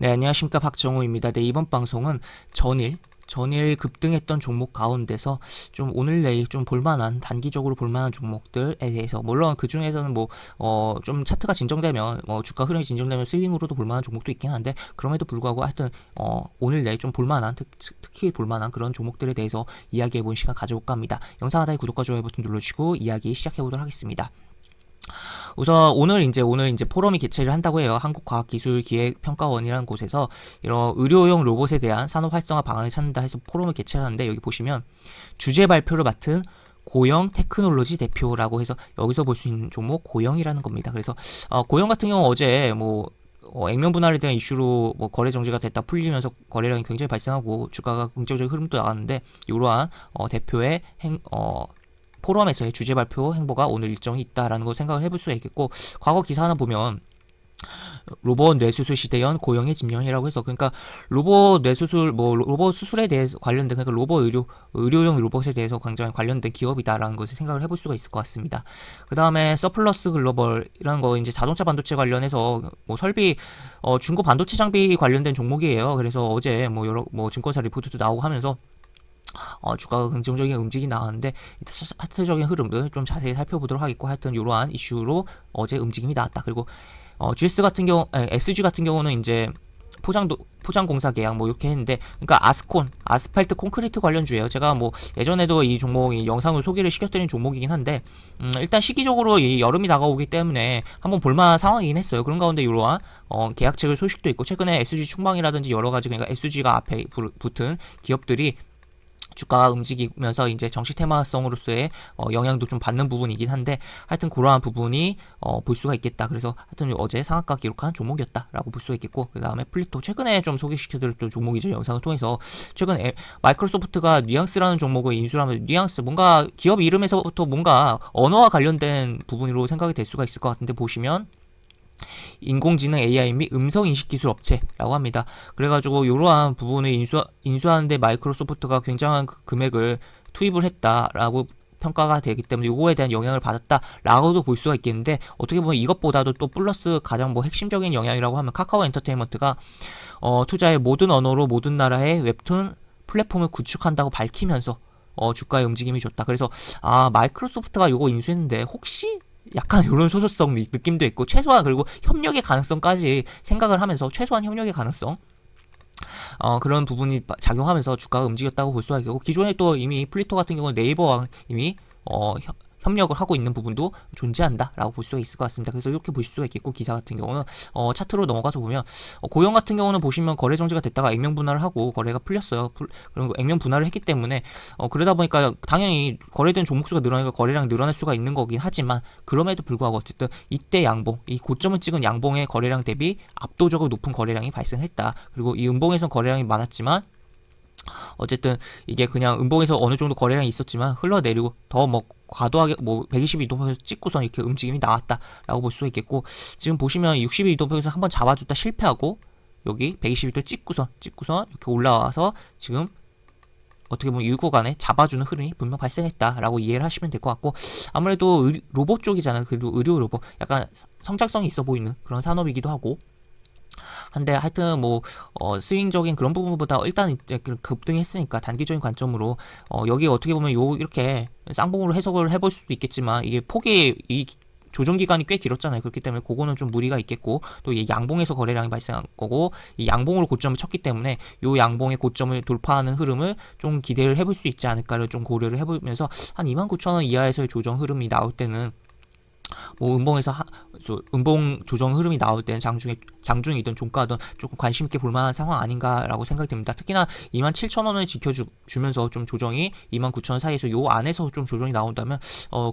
네, 안녕하십니까. 박정호입니다. 네, 이번 방송은 전일 급등했던 종목 가운데서 좀 오늘 내일 좀 볼만한, 단기적으로 볼만한 종목들에 대해서, 물론 그 중에서는 좀 차트가 진정되면, 주가 흐름이 진정되면 스윙으로도 볼만한 종목도 있긴 한데, 그럼에도 불구하고 하여튼, 오늘 내일 좀 볼만한, 특히 볼만한 그런 종목들에 대해서 이야기해보는 시간 가져볼까 합니다. 영상 하단에 구독과 좋아요 버튼 눌러주시고, 이야기 시작해보도록 하겠습니다. 우선 오늘 이제 포럼이 개최를 한다고 해요. 한국과학기술기획평가원이라는 곳에서 이런 의료용 로봇에 대한 산업 활성화 방안을 찾는다 해서 포럼을 개최하는데, 여기 보시면 주제 발표를 맡은 고영 테크놀로지 대표라고 해서 여기서 볼 수 있는 종목 고영이라는 겁니다. 그래서 고영 같은 경우 어제 액면 분할에 대한 이슈로 거래 정지가 됐다 풀리면서 거래량이 굉장히 발생하고 주가가 긍정적인 흐름도 나왔는데, 이러한 대표의 포럼에서의 주제 발표 행보가 오늘 일정이 있다라는 걸 생각을 해볼 수가 있겠고, 과거 기사 하나 보면 로봇 뇌수술 시대연 고영의 집념이라고 해서, 그러니까 로봇 뇌수술 로봇 수술에 대해서 관련된, 그러니까 의료용 로봇에 대해서 굉장히 관련된 기업이다라는 것을 생각을 해볼 수가 있을 것 같습니다. 그 다음에 서플러스 글로벌이라는 거 이제 자동차 반도체 관련해서 설비 중고 반도체 장비 관련된 종목이에요. 그래서 어제 여러 증권사 리포트도 나오고 하면서 주가가 긍정적인 움직임이 나왔는데, 차트적인 흐름들 좀 자세히 살펴보도록 하겠고, 하여튼 이러한 이슈로 어제 움직임이 나왔다. 그리고 GS 같은 경우, SG 같은 경우는 이제 포장공사 계약 이렇게 했는데, 그러니까 아스팔트 콘크리트 관련주예요. 제가 예전에도 이 종목이 영상을 소개를 시켜드린 종목이긴 한데, 일단 시기적으로 이 여름이 다가오기 때문에 한번 볼만한 상황이긴 했어요. 그런 가운데 이러한 계약 체결 소식도 있고, 최근에 SG 충방이라든지 여러 가지, 그러니까 SG가 앞에 붙은 기업들이 주가가 움직이면서 이제 정시 테마성으로서의 영향도 좀 받는 부분이긴 한데, 하여튼 그러한 부분이 볼 수가 있겠다. 그래서 하여튼 어제 상한가 기록한 종목이었다라고 볼 수가 있겠고, 그 다음에 플리토 최근에 좀 소개시켜드렸던 종목이죠. 영상을 통해서 최근에 마이크로소프트가 뉘앙스라는 종목을 인수를 하면, 뉘앙스 뭔가 기업 이름에서부터 뭔가 언어와 관련된 부분으로 생각이 될 수가 있을 것 같은데, 보시면 인공지능 AI 및 음성인식기술 업체라고 합니다. 그래가지고 이러한 부분을 인수하는데 마이크로소프트가 굉장한 금액을 투입을 했다라고 평가가 되기 때문에 요거에 대한 영향을 받았다라고도 볼 수가 있겠는데, 어떻게 보면 이것보다도 또 플러스 가장 핵심적인 영향이라고 하면 카카오 엔터테인먼트가 투자의 모든 언어로 모든 나라의 웹툰 플랫폼을 구축한다고 밝히면서 주가의 움직임이 좋다. 그래서 마이크로소프트가 요거 인수했는데 혹시 약간 이런 소속성 느낌도 있고, 최소한 그리고 협력의 가능성까지 생각을 하면서, 최소한 협력의 가능성 그런 부분이 작용하면서 주가가 움직였다고 볼 수가 있고, 기존에 또 이미 플리토 같은 경우는 네이버와 이미 협력을 하고 있는 부분도 존재한다라고 볼 수가 있을 것 같습니다. 그래서 이렇게 보실 수가 있겠고, 기사 같은 경우는 차트로 넘어가서 보면 고영 같은 경우는 보시면 거래 정지가 됐다가 액면 분할을 하고 거래가 풀렸어요. 그리고 액면 분할을 했기 때문에 그러다 보니까 당연히 거래된 종목 수가 늘어나니까 거래량이 늘어날 수가 있는 거긴 하지만, 그럼에도 불구하고 어쨌든 이때 양봉, 이 고점을 찍은 양봉의 거래량 대비 압도적으로 높은 거래량이 발생했다. 그리고 이 음봉에선 거래량이 많았지만, 어쨌든 이게 그냥 음봉에서 어느 정도 거래량이 있었지만 흘러내리고 더 과도하게 122도선에서 찍고선 이렇게 움직임이 나왔다라고 볼 수 있겠고, 지금 보시면 62도선에서 한번 잡아줬다 실패하고 여기 122도 찍고선 이렇게 올라와서 지금 어떻게 보면 이 구간에 잡아주는 흐름이 분명 발생했다라고 이해를 하시면 될 것 같고, 아무래도 로봇 쪽이잖아요. 그래도 의료 로봇 약간 성장성이 있어 보이는 그런 산업이기도 하고 한데, 하여튼 스윙적인 그런 부분보다 일단 이제 급등했으니까 단기적인 관점으로 여기 어떻게 보면 이렇게 쌍봉으로 해석을 해볼 수도 있겠지만, 이게 폭이 이 조정 기간이 꽤 길었잖아요. 그렇기 때문에 그거는 좀 무리가 있겠고, 또 이 양봉에서 거래량이 발생한 거고, 이 양봉으로 고점을 쳤기 때문에 이 양봉의 고점을 돌파하는 흐름을 좀 기대를 해볼 수 있지 않을까를 좀 고려를 해보면서, 한 29,000원 이하에서의 조정 흐름이 나올 때는 음봉 조정 흐름이 나올 때는 장중이든 종가든 조금 관심 있게 볼만한 상황 아닌가라고 생각이 듭니다. 특히나 27,000원을 지켜주면서 좀 조정이 29,000원 사이에서 요 안에서 좀 조정이 나온다면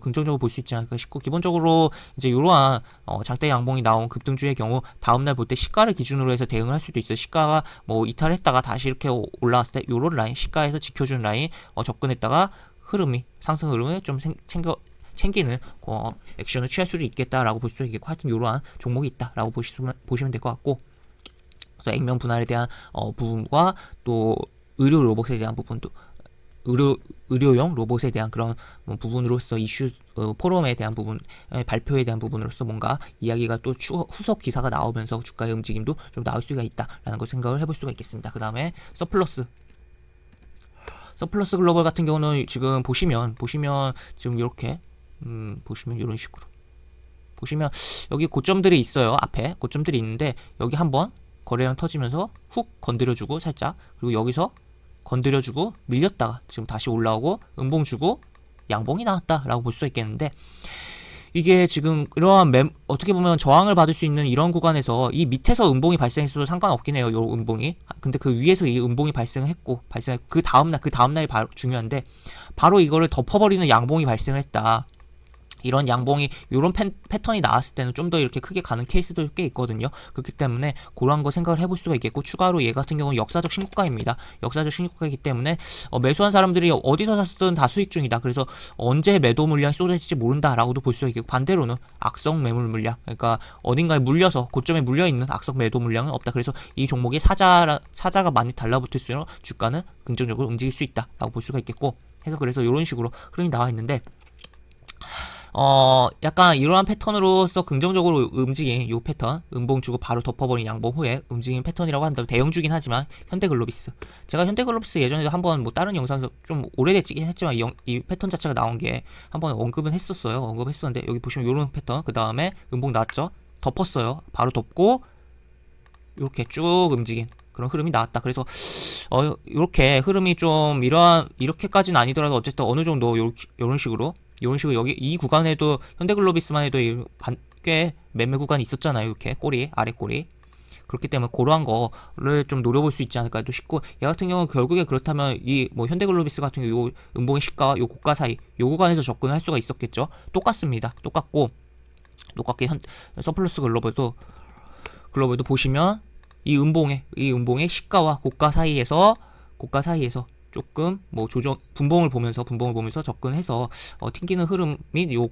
긍정적으로 볼 수 있지 않을까 싶고, 기본적으로 이제 이러한 장대 양봉이 나온 급등주의 경우 다음날 볼 때 시가를 기준으로 해서 대응을 할 수도 있어요. 시가가 이탈했다가 다시 이렇게 올라왔을 때 요런 라인, 시가에서 지켜주는 라인 접근했다가 상승 흐름을 좀 챙기는 액션을 취할 수도 있겠다라고 볼 수 있겠고, 하여튼 이러한 종목이 있다라고 보시면 될 것 같고, 그래서 액면 분할에 대한 부분과 또 의료 로봇에 대한 부분도 의료용 로봇에 대한 그런 뭐 부분으로서 이슈 포럼에 대한 부분 발표에 대한 부분으로서 뭔가 이야기가 또 후속 기사가 나오면서 주가의 움직임도 좀 나올 수가 있다라는 걸 생각을 해볼 수가 있겠습니다. 그 다음에 서플러스 글로벌 같은 경우는 지금 보시면 지금 이렇게 보시면 이런 식으로 보시면 여기 고점들이 있어요. 앞에 고점들이 있는데 여기 한번 거래량 터지면서 훅 건드려주고 살짝, 그리고 여기서 건드려주고 밀렸다가 지금 다시 올라오고 음봉 주고 양봉이 나왔다라고 볼 수 있겠는데, 이게 지금 이러한 어떻게 보면 저항을 받을 수 있는 이런 구간에서 이 밑에서 음봉이 발생했어도 상관없긴 해요. 요 음봉이. 근데 그 위에서 이 음봉이 발생했고 그 다음날이 바로 중요한데, 바로 이거를 덮어버리는 양봉이 발생했다. 이런 양봉이 요런 패턴이 나왔을 때는 좀 더 이렇게 크게 가는 케이스도 꽤 있거든요. 그렇기 때문에 그런 거 생각을 해볼 수가 있겠고, 추가로 얘 같은 경우는 역사적 신고가입니다. 역사적 신고가이기 때문에 매수한 사람들이 어디서 샀든 다 수익 중이다. 그래서 언제 매도 물량이 쏟아질지 모른다라고도 볼 수가 있겠고, 반대로는 악성 매물 물량, 그러니까 어딘가에 물려서 고점에 물려있는 악성 매도 물량은 없다. 그래서 이 종목이 사자가 많이 달라붙을수록 주가는 긍정적으로 움직일 수 있다라고 볼 수가 있겠고 해서, 그래서 이런 식으로 흐름이 나와 있는데, 약간 이러한 패턴으로서 긍정적으로 움직인 요 패턴, 음봉 주고 바로 덮어버린 양봉 후에 움직인 패턴이라고 한다면 대형주긴 하지만 현대글로비스, 제가 현대글로비스 예전에도 한번 뭐 다른 영상에서 좀 오래됐긴 했지만 이 패턴 자체가 나온 게 한번 언급했었는데, 여기 보시면 요런 패턴, 그 다음에 음봉 나왔죠, 덮었어요, 바로 덮고 이렇게 쭉 움직인 그런 흐름이 나왔다. 그래서 이렇게 흐름이 좀 이렇게까지는 아니더라도 어쨌든 어느 정도 요런 식으로 여기 이 구간에도 현대글로비스만 해도 꽤 매매 구간이 있었잖아요. 이렇게 아래 꼬리. 그렇기 때문에 그러한 거를 좀 노려볼 수 있지 않을까 도 싶고, 얘 같은 경우는 결국에 그렇다면 이 뭐 현대글로비스 같은 경우 요 음봉의 시가와 요 고가 사이 요 구간에서 접근을 할 수가 있었겠죠. 똑같습니다. 똑같게 서플러스 글로벌도 보시면 이 음봉의 시가와 고가 사이에서 조금 뭐 분봉을 보면서 접근해서 튕기는 흐름 및 요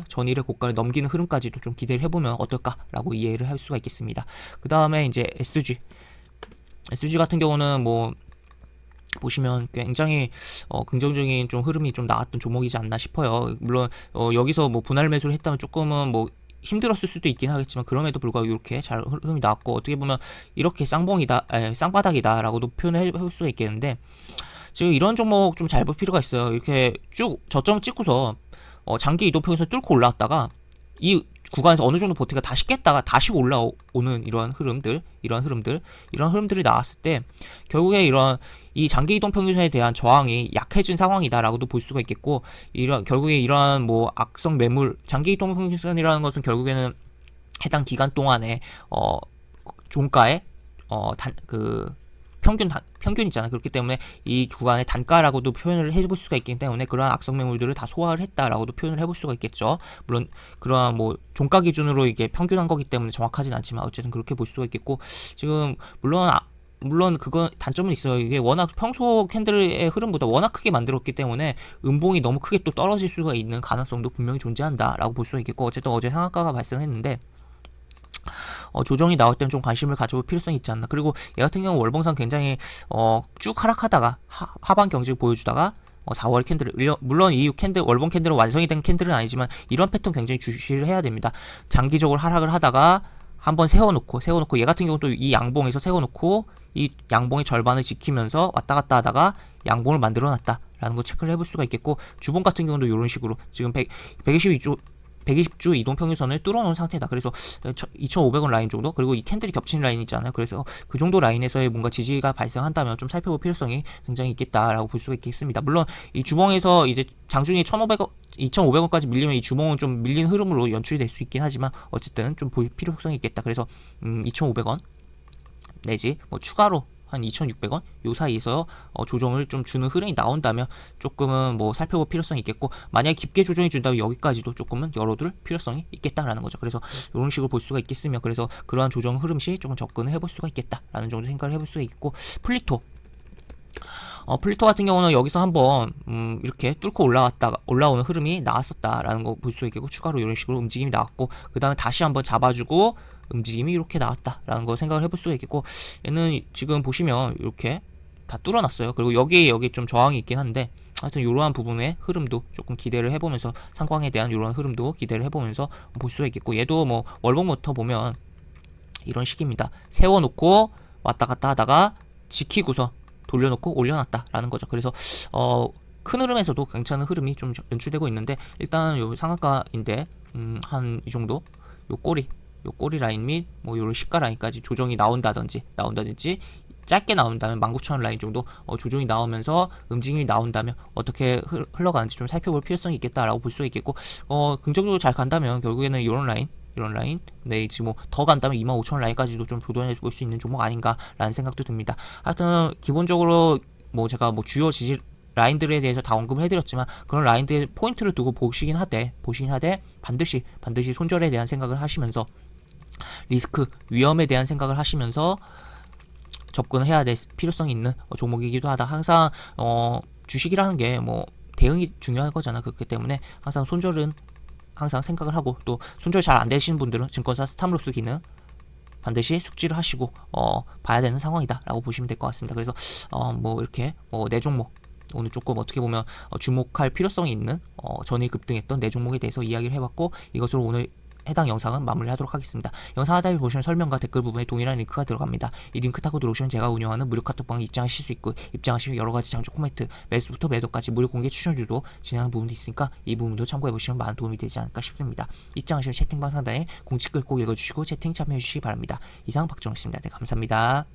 전일의 고가를 넘기는 흐름까지도 좀 기대를 해보면 어떨까라고 이해를 할 수가 있겠습니다. 그 다음에 이제 SG 같은 경우는 뭐 보시면 굉장히 긍정적인 좀 흐름이 좀 나왔던 종목이지 않나 싶어요. 물론 여기서 뭐 분할 매수를 했다면 조금은 뭐 힘들었을 수도 있긴 하겠지만, 그럼에도 불구하고 이렇게 잘 흐름이 나왔고, 어떻게 보면 이렇게 쌍바닥이다 라고도 표현을 해볼 수가 있겠는데, 지금 이런 종목 좀 잘 볼 필요가 있어요. 이렇게 쭉 저점 찍고서 장기 이동평균선 뚫고 올라왔다가 이 구간에서 어느 정도 버티가 다시 깼다가 다시 올라오는 이런 흐름들이 나왔을 때, 결국에 이 장기 이동 평균선에 대한 저항이 약해진 상황이다라고도 볼 수가 있겠고, 결국에 이러한 뭐 악성 매물, 장기 이동 평균선이라는 것은 결국에는 해당 기간 동안에 종가의 평균이잖아. 그렇기 때문에 이 구간의 단가라고도 표현을 해볼 수가 있기 때문에 그러한 악성 매물들을 다 소화를 했다라고도 표현을 해볼 수가 있겠죠. 물론 그러한 뭐 종가 기준으로 이게 평균한 거기 때문에 정확하진 않지만 어쨌든 그렇게 볼 수가 있겠고, 지금 물론 그건 단점은 있어요. 이게 워낙 평소 캔들의 흐름보다 워낙 크게 만들었기 때문에 음봉이 너무 크게 또 떨어질 수가 있는 가능성도 분명히 존재한다라고 볼 수가 있겠고, 어쨌든 어제 상한가가 발생했는데 조정이 나올 때는 좀 관심을 가져볼 필요성이 있지 않나. 그리고 얘 같은 경우 월봉상 굉장히 쭉 하락하다가 하반 경직을 보여주다가 4월 캔들, 물론 이 월봉 캔들은 완성이 된 캔들은 아니지만 이런 패턴 굉장히 주시를 해야 됩니다. 장기적으로 하락을 하다가 한번 세워놓고 얘 같은 경우 또 이 양봉에서 세워놓고 이 양봉의 절반을 지키면서 왔다 갔다 하다가 양봉을 만들어놨다 라는 거 체크를 해볼 수가 있겠고, 주봉 같은 경우도 이런 식으로 지금 120주 이동평균선을 뚫어놓은 상태다. 그래서 2,500원 라인 정도, 그리고 이 캔들이 겹치는 라인 있잖아요. 그래서 그 정도 라인에서의 뭔가 지지가 발생한다면 좀 살펴볼 필요성이 굉장히 있겠다라고 볼 수가 있겠습니다. 물론 이 주봉에서 이제 장중에 2,500원까지 밀리면 이 주봉은 좀 밀린 흐름으로 연출이 될 수 있긴 하지만 어쨌든 좀 볼 필요성이 있겠다. 그래서 2,500원 내지 뭐 추가로 한 2,600원 요 사이에서 조정을 좀 주는 흐름이 나온다면 조금은 뭐 살펴볼 필요성이 있겠고, 만약에 깊게 조정이 준다면 여기까지도 조금은 열어둘 필요성이 있겠다라는 거죠. 그래서 이런 식으로 볼 수가 있겠으며, 그래서 그러한 조정 흐름 시 조금 접근을 해볼 수가 있겠다라는 정도 생각을 해볼 수가 있고, 플리토 같은 경우는 여기서 한번 이렇게 뚫고 올라오는 흐름이 나왔었다라는 거 볼 수 있겠고, 추가로 이런 식으로 움직임이 나왔고, 그 다음에 다시 한번 잡아주고 움직임이 이렇게 나왔다라는 거 생각을 해볼 수가 있겠고, 얘는 지금 보시면 이렇게 다 뚫어놨어요. 그리고 여기 좀 저항이 있긴 한데 하여튼 이러한 부분의 흐름도 조금 기대를 해보면서 상광에 대한 이러한 흐름도 기대를 해보면서 볼 수가 있겠고, 얘도 뭐 월봉부터 보면 이런 식입니다. 세워놓고 왔다 갔다 하다가 지키고서 돌려놓고 올려놨다라는 거죠. 그래서 큰 흐름에서도 괜찮은 흐름이 좀 연출되고 있는데, 일단 요 상한가인데 한 이 정도 요 꼬리 라인 및 뭐 요런 시가 라인까지 조정이 나온다든지 짧게 나온다면 19,000원 라인 정도 조정이 나오면서 움직임이 나온다면 어떻게 흘러가는지 좀 살펴볼 필요성이 있겠다라고 볼 수 있겠고, 긍정적으로 잘 간다면 결국에는 이런 라인, 네, 지금 뭐 더 간다면 25,000원 라인까지도 좀 도전해 볼 수 있는 종목 아닌가라는 생각도 듭니다. 하여튼 기본적으로 뭐 제가 뭐 주요 지지 라인들에 대해서 다 언급을 해드렸지만, 그런 라인들 포인트를 두고 보시긴 하되 반드시 손절에 대한 생각을 하시면서, 리스크 위험에 대한 생각을 하시면서 접근해야 될 필요성이 있는 종목이기도 하다. 항상 주식이라는 게 뭐 대응이 중요한 거잖아. 그렇기 때문에 항상 손절은 항상 생각을 하고, 또 손절 잘 안 되시는 분들은 증권사 스탑로스 기능 반드시 숙지를 하시고 봐야 되는 상황이다 라고 보시면 될 것 같습니다. 그래서 뭐 이렇게 네 종목 오늘 조금 어떻게 보면 주목할 필요성이 있는 전일 급등했던 네 종목에 대해서 이야기를 해봤고, 이것으로 오늘 해당 영상은 마무리하도록 하겠습니다. 영상 하단에 보시면 설명과 댓글 부분에 동일한 링크가 들어갑니다. 이 링크 타고 들어오시면 제가 운영하는 무료 카톡방에 입장하실 수 있고, 입장하시면 여러가지 장초 코멘트, 매수부터 매도까지 무료 공개 추천주도 진행하는 부분도 있으니까 이 부분도 참고해보시면 많은 도움이 되지 않을까 싶습니다. 입장하시면 채팅방 상단에 공지 글 꼭 읽어주시고 채팅 참여해주시기 바랍니다. 이상 박정우였습니다. 네, 감사합니다.